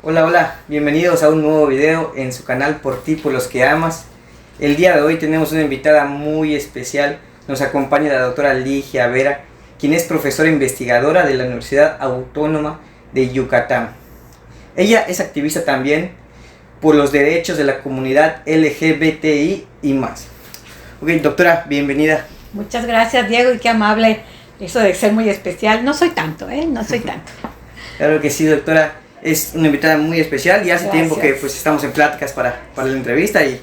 Hola, hola, bienvenidos a un nuevo video en su canal Por ti, por los que amas. El día de hoy tenemos una invitada muy especial. Nos acompaña la doctora Ligia Vera, quien es profesora investigadora de la Universidad Autónoma de Yucatán. Ella es activista también por los derechos de la comunidad LGBTI y más. Ok, doctora, bienvenida. Muchas gracias, Diego, y qué amable eso de ser muy especial. No soy tanto, no soy tanto. Claro que sí, doctora. Es una invitada muy especial y hace Gracias. tiempo que pues estamos en pláticas para la entrevista y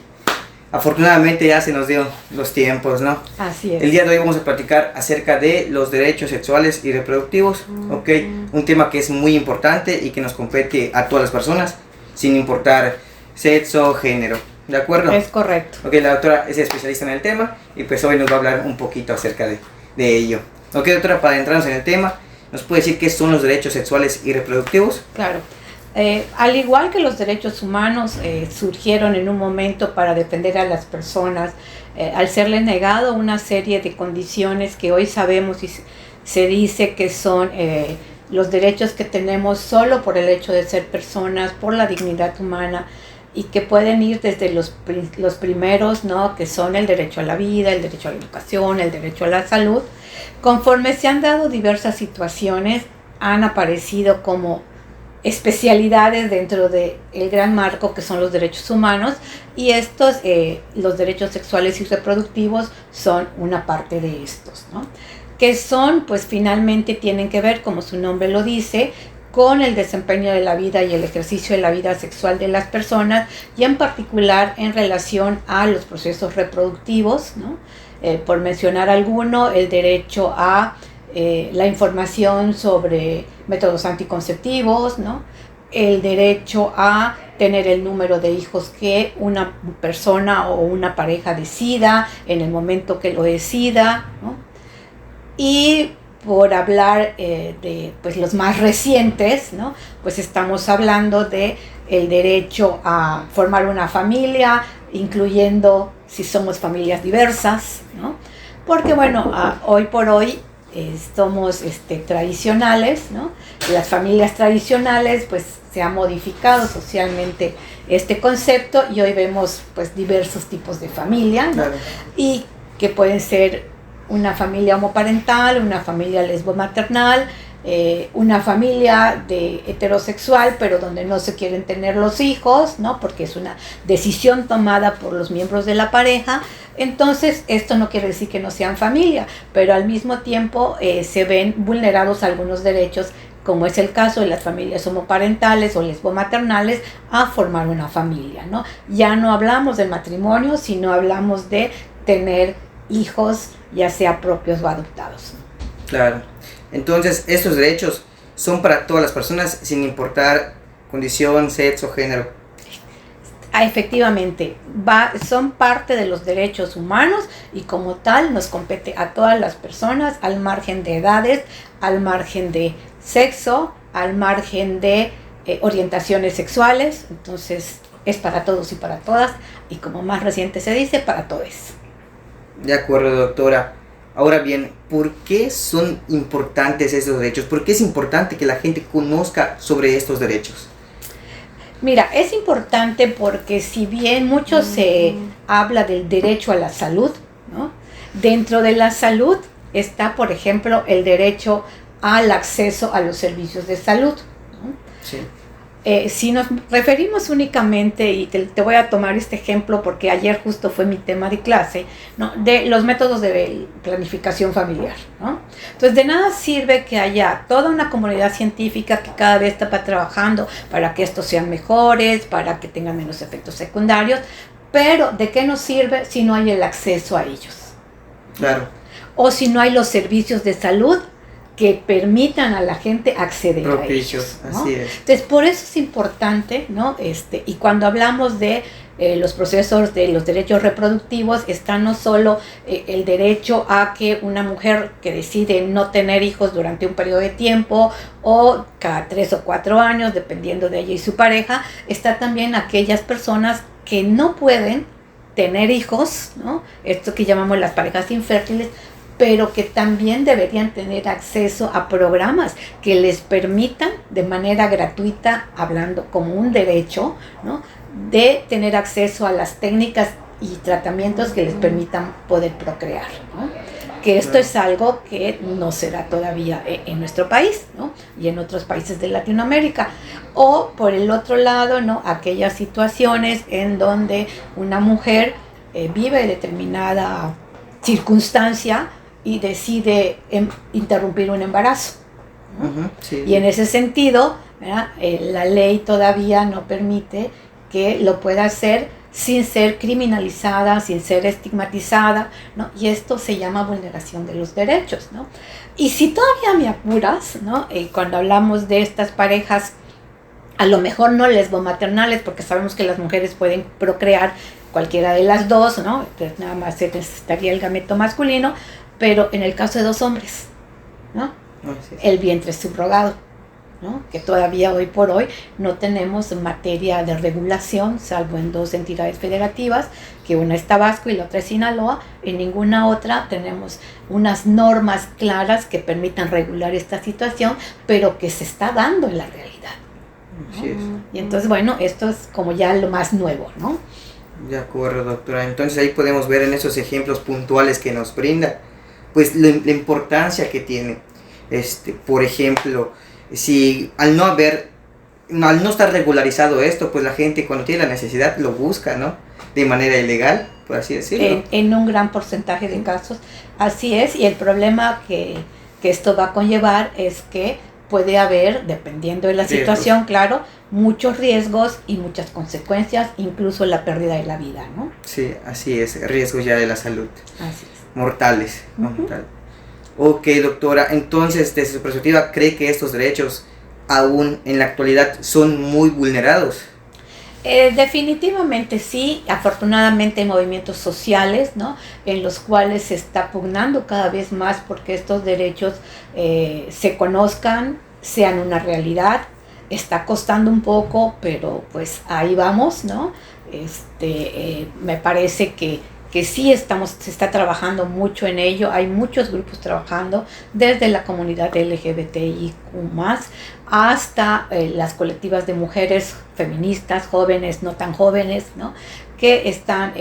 afortunadamente ya se nos dio los tiempos, ¿no? Así es. El día de hoy vamos a platicar acerca de los derechos sexuales y reproductivos, ¿ok? Un tema que es muy importante y que nos compete a todas las personas, sin importar sexo, género, ¿de acuerdo? Es correcto. Ok, la doctora es especialista en el tema y pues hoy nos va a hablar un poquito acerca de ello. Ok, doctora, para entrarnos en el tema, ¿nos puede decir qué son los derechos sexuales y reproductivos? Claro. Al igual que los derechos humanos surgieron en un momento para defender a las personas, al serles negado una serie de condiciones que hoy sabemos y se dice que son los derechos que tenemos solo por el hecho de ser personas, por la dignidad humana, y que pueden ir desde los primeros, ¿no? Que son el derecho a la vida, el derecho a la educación, el derecho a la salud. Conforme se han dado diversas situaciones, han aparecido como especialidades dentro del gran marco que son los derechos humanos, y estos, los derechos sexuales y reproductivos, son una parte de estos, ¿no? Que son, pues finalmente tienen que ver, como su nombre lo dice, con el desempeño de la vida y el ejercicio de la vida sexual de las personas, y en particular en relación a los procesos reproductivos, ¿no? Por mencionar alguno, el derecho a la información sobre métodos anticonceptivos, ¿no? El derecho a tener el número de hijos que una persona o una pareja decida en el momento que lo decida, ¿no? Y por hablar de pues, los más recientes, ¿no? Pues estamos hablando de el derecho a formar una familia, incluyendo si somos familias diversas, ¿no? Porque bueno, hoy por hoy somos tradicionales, ¿no? Las familias tradicionales pues se ha modificado socialmente este concepto y hoy vemos pues diversos tipos de familia, ¿no? Claro. Y que pueden ser una familia homoparental, una familia lesbomaternal, una familia de heterosexual, pero donde no se quieren tener los hijos, ¿no? Porque es una decisión tomada por los miembros de la pareja. Entonces, esto no quiere decir que no sean familia, pero al mismo tiempo se ven vulnerados algunos derechos, como es el caso de las familias homoparentales o lesbomaternales, a formar una familia, ¿no? Ya no hablamos del matrimonio, sino hablamos de tener hijos, ya sea propios o adoptados. Claro. Entonces, estos derechos son para todas las personas sin importar condición, sexo, género. Efectivamente, son parte de los derechos humanos y como tal nos compete a todas las personas al margen de edades, al margen de sexo, al margen de orientaciones sexuales. Entonces, es para todos y para todas y como más reciente se dice, para todos. De acuerdo, doctora. Ahora bien, ¿por qué son importantes estos derechos? ¿Por qué es importante que la gente conozca sobre estos derechos? Mira, es importante porque si bien mucho se habla del derecho a la salud, ¿no? Dentro de la salud está, por ejemplo, el derecho al acceso a los servicios de salud, ¿no? Sí. Si nos referimos únicamente, y te voy a tomar este ejemplo porque ayer justo fue mi tema de clase, ¿no? De los métodos de planificación familiar, ¿no? Entonces, de nada sirve que haya toda una comunidad científica que cada vez está trabajando para que estos sean mejores, para que tengan menos efectos secundarios, pero ¿de qué nos sirve si no hay el acceso a ellos? Claro. O si no hay los servicios de salud que permitan a la gente acceder a ellos, ¿no? Así es. Entonces, por eso es importante, ¿no? Y cuando hablamos de los procesos de los derechos reproductivos, está no solo el derecho a que una mujer que decide no tener hijos durante un periodo de tiempo o cada 3 o 4 años, dependiendo de ella y su pareja, está también aquellas personas que no pueden tener hijos, ¿no? Esto que llamamos las parejas infértiles, pero que también deberían tener acceso a programas que les permitan, de manera gratuita, hablando como un derecho, ¿no? De tener acceso a las técnicas y tratamientos que les permitan poder procrear, ¿no? Que esto es algo que no se da todavía en nuestro país, ¿no? Y en otros países de Latinoamérica. O por el otro lado, ¿no? Aquellas situaciones en donde una mujer vive determinada circunstancia y decide interrumpir un embarazo, ¿no? Uh-huh, sí. Y en ese sentido, ¿verdad? La ley todavía no permite que lo pueda hacer sin ser criminalizada, sin ser estigmatizada, ¿no? Y esto se llama vulneración de los derechos, ¿no? Y si todavía me apuras, ¿no? Cuando hablamos de estas parejas, a lo mejor no lesbomaternales, porque sabemos que las mujeres pueden procrear cualquiera de las dos, ¿no? Entonces nada más se necesitaría el gameto masculino, pero en el caso de dos hombres, ¿no? Sí. El vientre subrogado, ¿no? Que todavía hoy por hoy no tenemos materia de regulación, salvo en dos entidades federativas, que una es Tabasco y la otra es Sinaloa. En ninguna otra tenemos unas normas claras que permitan regular esta situación, pero que se está dando en la realidad, ¿no? Así es. Y entonces, bueno, esto es como ya lo más nuevo, ¿no? De acuerdo, doctora. Entonces ahí podemos ver en esos ejemplos puntuales que nos brinda, pues la importancia que tiene. Por ejemplo, si al no estar regularizado esto, pues la gente cuando tiene la necesidad lo busca, ¿no? De manera ilegal, por así decirlo. En un gran porcentaje de casos, así es. Y el problema que esto va a conllevar es que puede haber, dependiendo de la situación, claro, muchos riesgos y muchas consecuencias, incluso la pérdida de la vida, ¿no? Sí, así es, riesgos ya de la salud. Así es. Mortales. Uh-huh. Ok, doctora, entonces desde su perspectiva, ¿cree que estos derechos aún en la actualidad son muy vulnerados? Definitivamente sí. Afortunadamente hay movimientos sociales, ¿no? En los cuales se está pugnando cada vez más porque estos derechos se conozcan, sean una realidad. Está costando un poco, pero pues ahí vamos, ¿no? Me parece que sí se está trabajando mucho en ello. Hay muchos grupos trabajando, desde la comunidad LGBTIQ+, hasta las colectivas de mujeres feministas, jóvenes, no tan jóvenes, ¿no? Que están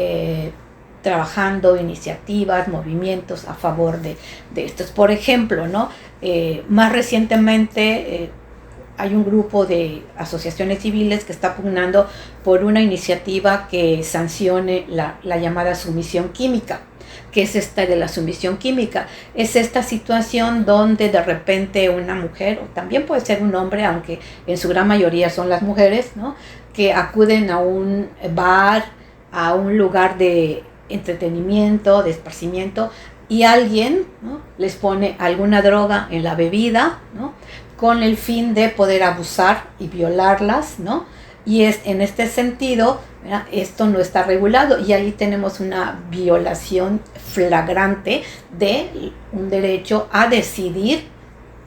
trabajando iniciativas, movimientos a favor de estos. Por ejemplo, ¿no? Más recientemente hay un grupo de asociaciones civiles que está pugnando por una iniciativa que sancione la llamada sumisión química. ¿Qué es esta de la sumisión química? Es esta situación donde de repente una mujer, o también puede ser un hombre, aunque en su gran mayoría son las mujeres, ¿no? Que acuden a un bar, a un lugar de entretenimiento, de esparcimiento, y alguien, ¿no? Les pone alguna droga en la bebida, ¿no? Con el fin de poder abusar y violarlas, ¿no? Y en este sentido, ¿verdad? Esto no está regulado y ahí tenemos una violación flagrante de un derecho a decidir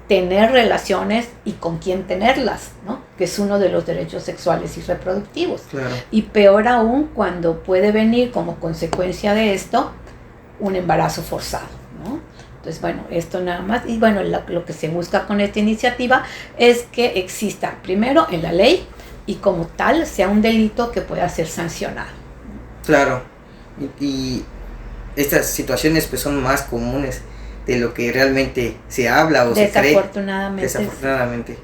tener relaciones y con quién tenerlas, ¿no? Que es uno de los derechos sexuales y reproductivos. Claro. Y peor aún cuando puede venir como consecuencia de esto un embarazo forzado, ¿no? Entonces, bueno, esto nada más. Y bueno, lo que se busca con esta iniciativa es que exista primero en la ley y como tal sea un delito que pueda ser sancionado. Claro. Y estas situaciones pues son más comunes de lo que realmente se habla o se cree. Desafortunadamente.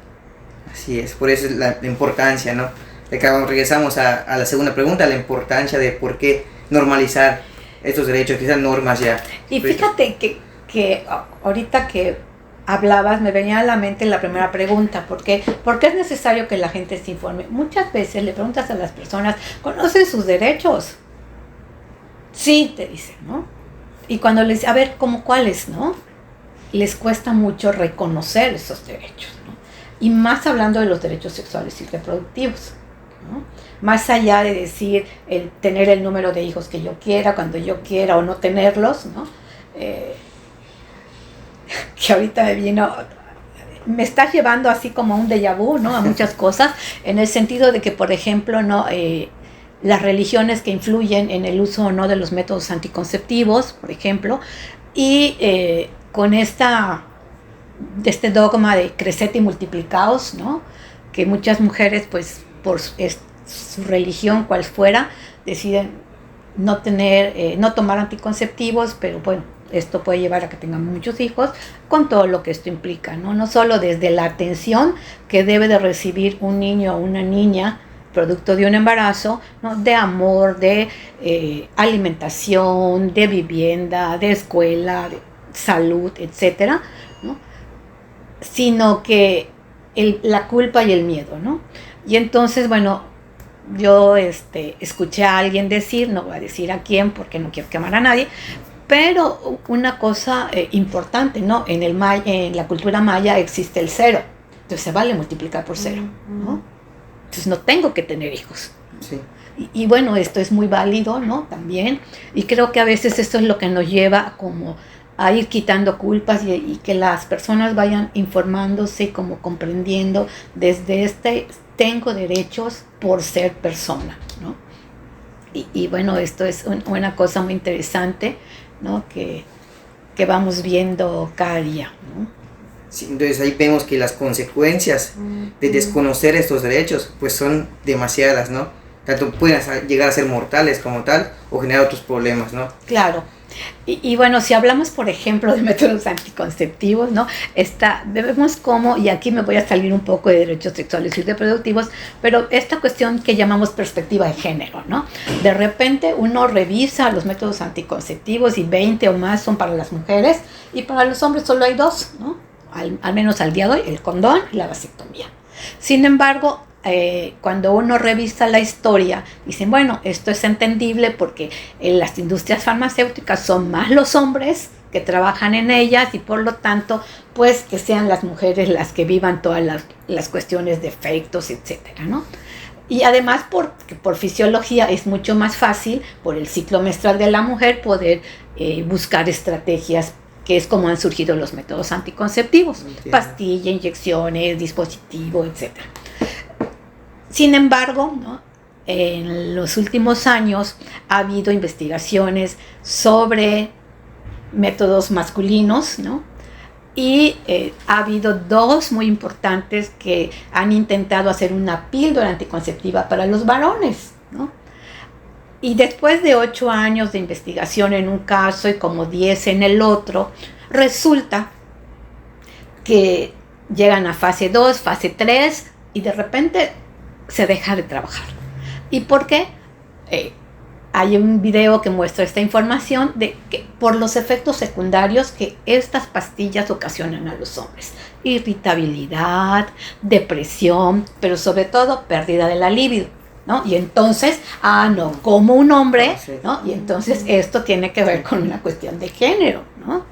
Así es. Por eso es la importancia, ¿no? Regresamos a la segunda pregunta, la importancia de por qué normalizar estos derechos, que sean normas ya. Y fíjate que ahorita que hablabas me venía a la mente la primera pregunta, ¿por qué es necesario que la gente se informe? Muchas veces le preguntas a las personas, ¿conocen sus derechos? Sí, te dicen, ¿no? Y cuando les a ver, ¿cómo cuáles, no? Les cuesta mucho reconocer esos derechos, ¿no? Y más hablando de los derechos sexuales y reproductivos, ¿no? Más allá de decir el tener el número de hijos que yo quiera, cuando yo quiera o no tenerlos, ¿no? Que ahorita me está llevando así como un déjà vu, ¿no? A muchas cosas, en el sentido de que, por ejemplo, ¿no? Las religiones que influyen en el uso o no de los métodos anticonceptivos, por ejemplo, y con esta de este dogma de creced y multiplicaos, ¿no? Que muchas mujeres, pues, por su religión, cual fuera, deciden no tomar anticonceptivos, pero bueno, esto puede llevar a que tengan muchos hijos, con todo lo que esto implica, ¿no? No solo desde la atención que debe de recibir un niño o una niña producto de un embarazo, ¿no? De amor, de alimentación, de vivienda, de escuela, de salud, etcétera, ¿no? Sino que la culpa y el miedo, ¿no? Y entonces, bueno, yo escuché a alguien decir, no voy a decir a quién porque no quiero quemar a nadie, pero una cosa importante, ¿no? En la cultura maya existe el cero, entonces se vale multiplicar por cero, ¿no? Entonces no tengo que tener hijos. Sí. Y bueno, esto es muy válido, ¿no? También, y creo que a veces esto es lo que nos lleva como a ir quitando culpas y que las personas vayan informándose y como comprendiendo desde tengo derechos por ser persona, ¿no? Y bueno, esto es una cosa muy interesante, ¿no? Que vamos viendo cada día, ¿no? Sí, entonces ahí vemos que las consecuencias de desconocer estos derechos pues son demasiadas, ¿no? Tanto pueden llegar a ser mortales como tal o generar otros problemas, ¿no? Claro. Y bueno, si hablamos, por ejemplo, de métodos anticonceptivos, ¿no? Vemos cómo, y aquí me voy a salir un poco de derechos sexuales y reproductivos, pero esta cuestión que llamamos perspectiva de género, ¿no? De repente uno revisa los métodos anticonceptivos y 20 o más son para las mujeres y para los hombres solo hay 2, ¿no? Al menos al día de hoy, el condón y la vasectomía. Sin embargo, cuando uno revisa la historia, dicen, bueno, esto es entendible porque en las industrias farmacéuticas son más los hombres que trabajan en ellas y por lo tanto, pues que sean las mujeres las que vivan todas las cuestiones de efectos, etcétera, ¿no? Y además porque por fisiología es mucho más fácil, por el ciclo menstrual de la mujer, poder buscar estrategias, que es como han surgido los métodos anticonceptivos, Entiendo. Pastilla, inyecciones, dispositivo, etcétera. Sin embargo, ¿no? En los últimos años ha habido investigaciones sobre métodos masculinos, ¿no? Y ha habido 2 muy importantes que han intentado hacer una píldora anticonceptiva para los varones, ¿no? Y después de 8 años de investigación en un caso y como 10 en el otro, resulta que llegan a fase 2, fase 3 y de repente se deja de trabajar. ¿Y por qué? Hay un video que muestra esta información de que por los efectos secundarios que estas pastillas ocasionan a los hombres. Irritabilidad, depresión, pero sobre todo pérdida de la libido, ¿no? Y entonces, no, como un hombre, ¿no? Y entonces esto tiene que ver con una cuestión de género, ¿no?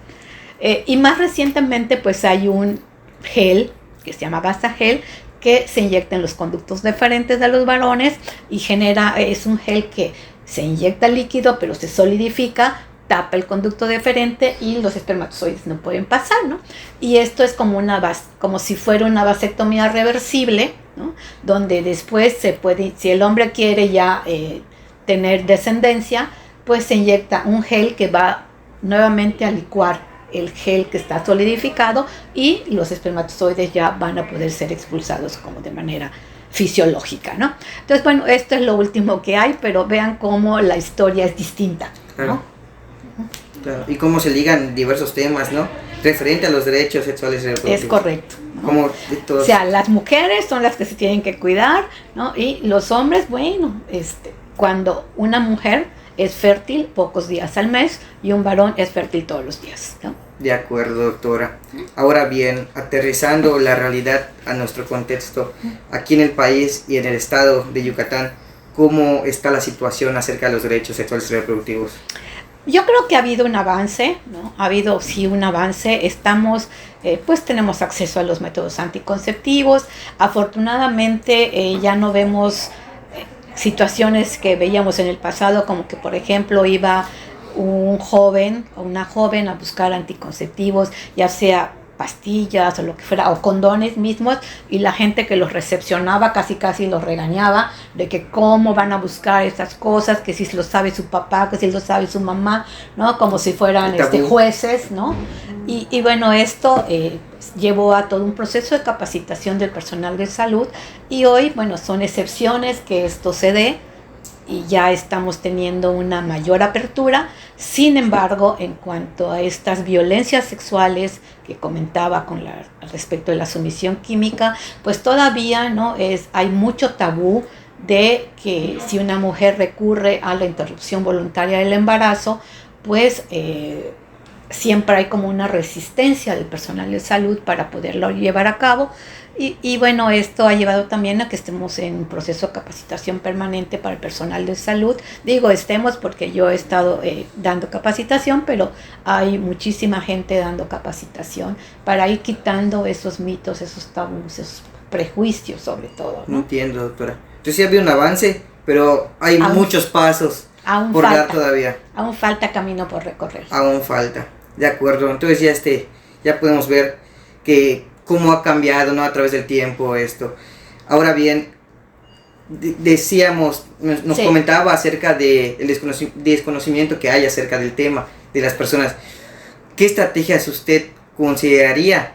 Y más recientemente, pues hay un gel que se llama Vasagel, que se inyecta en los conductos deferentes de los varones y es un gel que se inyecta líquido pero se solidifica, tapa el conducto deferente y los espermatozoides no pueden pasar, ¿no? Y esto es como si fuera una vasectomía reversible, ¿no? Donde después si el hombre quiere ya tener descendencia, pues se inyecta un gel que va nuevamente a licuar el gel que está solidificado y los espermatozoides ya van a poder ser expulsados como de manera fisiológica, ¿no? Entonces, bueno, esto es lo último que hay, pero vean cómo la historia es distinta, ¿no? Claro. Y cómo se ligan diversos temas, ¿no? Referente a los derechos sexuales y reproductivos. Es correcto, ¿no? Como de todos. O sea, las mujeres son las que se tienen que cuidar, ¿no? Y los hombres, bueno, cuando una mujer es fértil pocos días al mes y un varón es fértil todos los días, ¿no? De acuerdo, doctora. Ahora bien, aterrizando la realidad a nuestro contexto, aquí en el país y en el estado de Yucatán, ¿cómo está la situación acerca de los derechos sexuales y reproductivos? Yo creo que ha habido un avance, ¿no? Ha habido sí un avance. Pues tenemos acceso a los métodos anticonceptivos. Afortunadamente ya no vemos situaciones que veíamos en el pasado, como que por ejemplo iba un joven o una joven a buscar anticonceptivos, ya sea pastillas o lo que fuera, o condones mismos, y la gente que los recepcionaba casi los regañaba de que cómo van a buscar esas cosas, que si lo sabe su papá, que si lo sabe su mamá, ¿no? Como si fueran jueces, ¿no? Y bueno, esto llevó a todo un proceso de capacitación del personal de salud, y hoy, bueno, son excepciones que esto se dé, y ya estamos teniendo una mayor apertura. Sin embargo, en cuanto a estas violencias sexuales que comentaba respecto de la sumisión química, pues todavía hay mucho tabú de que si una mujer recurre a la interrupción voluntaria del embarazo, pues siempre hay como una resistencia del personal de salud para poderlo llevar a cabo. Y bueno, esto ha llevado también a que estemos en un proceso de capacitación permanente para el personal de salud. Digo estemos porque yo he estado dando capacitación, pero hay muchísima gente dando capacitación para ir quitando esos mitos, esos tabús, esos prejuicios sobre todo, ¿no? Entiendo, doctora. Entonces sí ha habido un avance, pero hay muchos pasos por dar todavía. Aún falta camino por recorrer. Aún falta, de acuerdo. Entonces ya podemos ver que cómo ha cambiado, ¿no? A través del tiempo esto. Ahora bien, decíamos, nos comentaba acerca del desconocimiento que hay acerca del tema de las personas. ¿Qué estrategias usted consideraría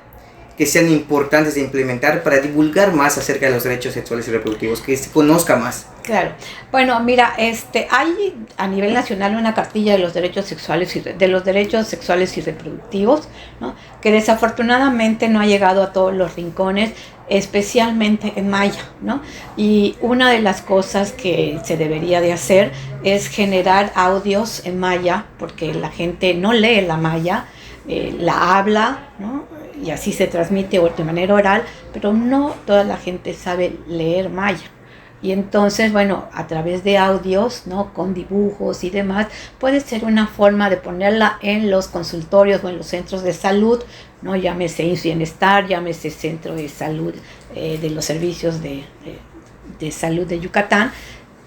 que sean importantes de implementar para divulgar más acerca de los derechos sexuales y reproductivos, que se conozca más? Claro. Bueno, mira, hay a nivel nacional una cartilla de los derechos sexuales y reproductivos, ¿no? Que desafortunadamente no ha llegado a todos los rincones, especialmente en maya, ¿no? Y una de las cosas que se debería de hacer es generar audios en maya, porque la gente no lee la maya, la habla, ¿no? Y así se transmite de manera oral, pero no toda la gente sabe leer maya. Y entonces, bueno, a través de audios, ¿no? Con dibujos y demás, puede ser una forma de ponerla en los consultorios o en los centros de salud, ¿no? Llámese IMSS Bienestar, llámese Centro de Salud de los Servicios de Salud de Yucatán,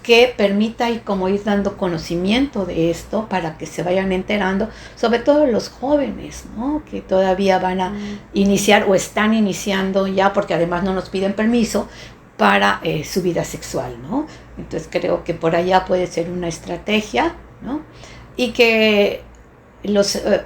que permita ir dando conocimiento de esto para que se vayan enterando, sobre todo los jóvenes, ¿no? Que todavía van a iniciar o están iniciando ya, porque además no nos piden permiso para su vida sexual, ¿no? Entonces creo que por allá puede ser una estrategia, ¿no? Y que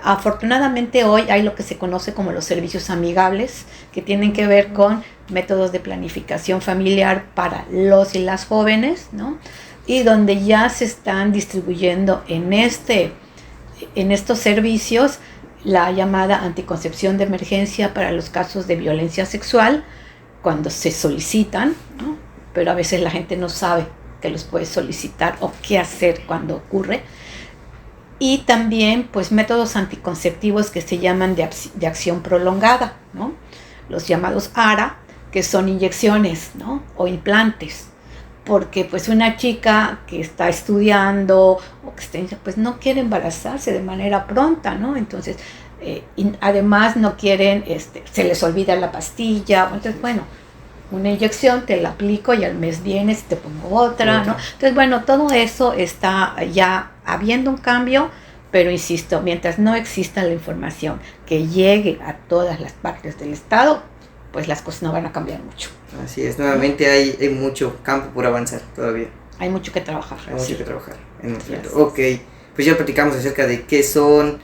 afortunadamente hoy hay lo que se conoce como los servicios amigables, que tienen que ver con métodos de planificación familiar para los y las jóvenes, ¿no? Y donde ya se están distribuyendo en estos servicios la llamada anticoncepción de emergencia para los casos de violencia sexual, cuando se solicitan, ¿no? Pero a veces la gente no sabe que los puede solicitar o qué hacer cuando ocurre. Y también, pues, métodos anticonceptivos que se llaman de acción prolongada, ¿no? Los llamados ARA, que son inyecciones, ¿no? O implantes. Porque, pues, una chica que está estudiando o que pues no quiere embarazarse de manera pronta, ¿no? Entonces, y además no quieren, se les olvida la pastilla. Entonces, bueno, una inyección te la aplico y al mes vienes y te pongo otra, ¿no? Entonces, bueno, todo eso está ya habiendo un cambio, pero insisto, mientras no exista la información que llegue a todas las partes del Estado, pues las cosas no van a cambiar mucho. Así es, nuevamente hay mucho campo por avanzar todavía. Hay mucho que trabajar. Hay mucho que trabajar. Ok, pues ya platicamos acerca de qué son,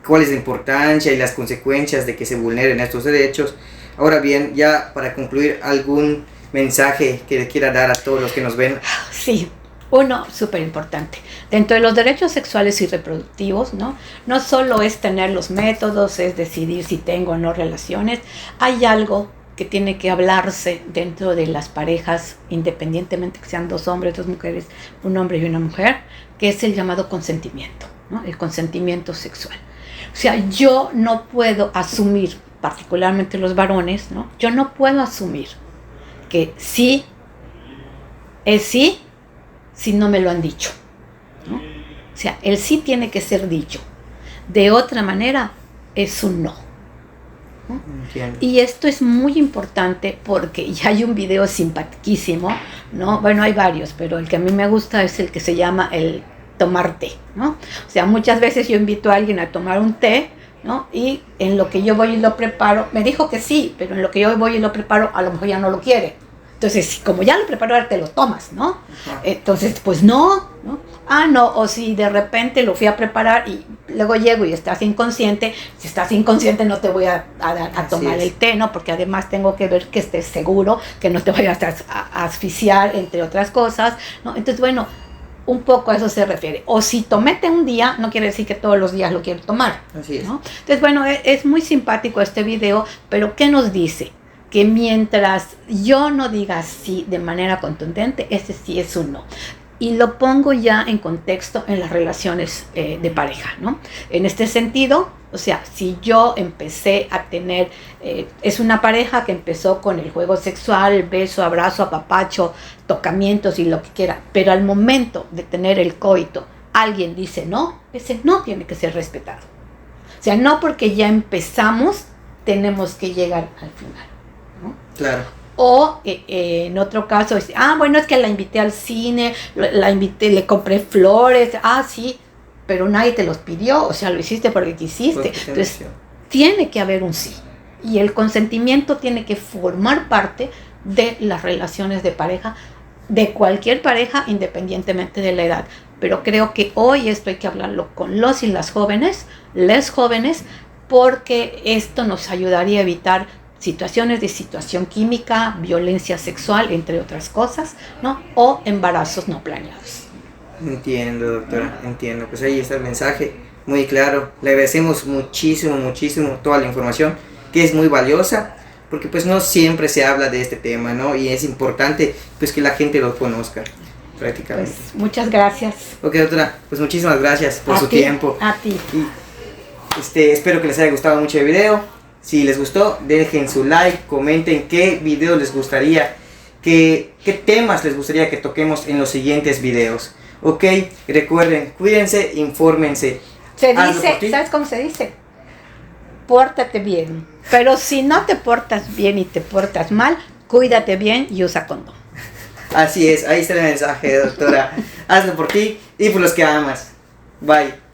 cuál es la importancia y las consecuencias de que se vulneren estos derechos. Ahora bien, ya para concluir, ¿algún mensaje que le quiera dar a todos los que nos ven? Sí, uno súper importante. Dentro de los derechos sexuales y reproductivos, no solo es tener los métodos, es decidir si tengo o no relaciones. Hay algo que tiene que hablarse dentro de las parejas, independientemente que sean dos hombres, dos mujeres, un hombre y una mujer, que es el llamado consentimiento, ¿no? El consentimiento sexual. O sea, yo no puedo asumir, particularmente los varones, ¿no? Yo no puedo asumir que sí es sí si no me lo han dicho, ¿no? O sea, el sí tiene que ser dicho. De otra manera, es un no, ¿no? Y esto es muy importante porque ya hay un video simpaticísimo, ¿no? Bueno, hay varios, pero el que a mí me gusta es el que se llama el tomar té, ¿no? O sea, muchas veces yo invito a alguien a tomar un té ¿no? Y en lo que yo voy y lo preparo, me dijo que sí, pero en lo que yo voy y lo preparo, a lo mejor ya no lo quiere. Entonces, como ya lo preparo, ahora te lo tomas, ¿no? Ajá. Entonces, pues no, ¿no? Ah, no, o si de repente lo fui a preparar y luego llego y estás inconsciente, si estás inconsciente no te voy a tomar el té, ¿no? Porque además tengo que ver que estés seguro, que no te vayas a asfixiar, entre otras cosas, ¿no? Entonces, bueno, un poco a eso se refiere. O si tomé té un día, no quiere decir que todos los días lo quiero tomar. Así es. ¿No? Entonces, bueno, es muy simpático este video, pero ¿qué nos dice? Que mientras yo no diga sí de manera contundente, ese sí es un no. Y lo pongo ya en contexto en las relaciones de pareja, ¿no? En este sentido, o sea, si yo empecé a tener, es una pareja que empezó con el juego sexual, beso, abrazo, apapacho, tocamientos y lo que quiera, pero al momento de tener el coito, alguien dice no, ese no tiene que ser respetado. O sea, no porque ya empezamos, tenemos que llegar al final, ¿no? Claro. O en otro caso, bueno, es que la invité al cine, la invité, le compré flores, sí, pero nadie te los pidió, o sea, lo hiciste porque quisiste. Entonces, tiene que haber un sí. Y el consentimiento tiene que formar parte de las relaciones de pareja, de cualquier pareja, independientemente de la edad. Pero creo que hoy esto hay que hablarlo con los y las jóvenes, les jóvenes, porque esto nos ayudaría a evitar situaciones de situación química, violencia sexual, entre otras cosas, ¿no? O embarazos no planeados. Entiendo, doctora, entiendo. Pues ahí está el mensaje, muy claro. Le agradecemos muchísimo, muchísimo toda la información, que es muy valiosa, porque pues no siempre se habla de este tema, ¿no? Y es importante pues que la gente lo conozca, prácticamente. Pues muchas gracias. Ok, doctora, pues muchísimas gracias por su tiempo. A ti. Y espero que les haya gustado mucho el video. Si les gustó, dejen su like, comenten qué videos les gustaría, qué temas les gustaría que toquemos en los siguientes videos. Ok, recuerden, cuídense, infórmense. Se dice, ¿sabes cómo se dice? Pórtate bien. Pero si no te portas bien y te portas mal, cuídate bien y usa condón. Así es, ahí está el mensaje, doctora. Hazlo por ti y por los que amas. Bye.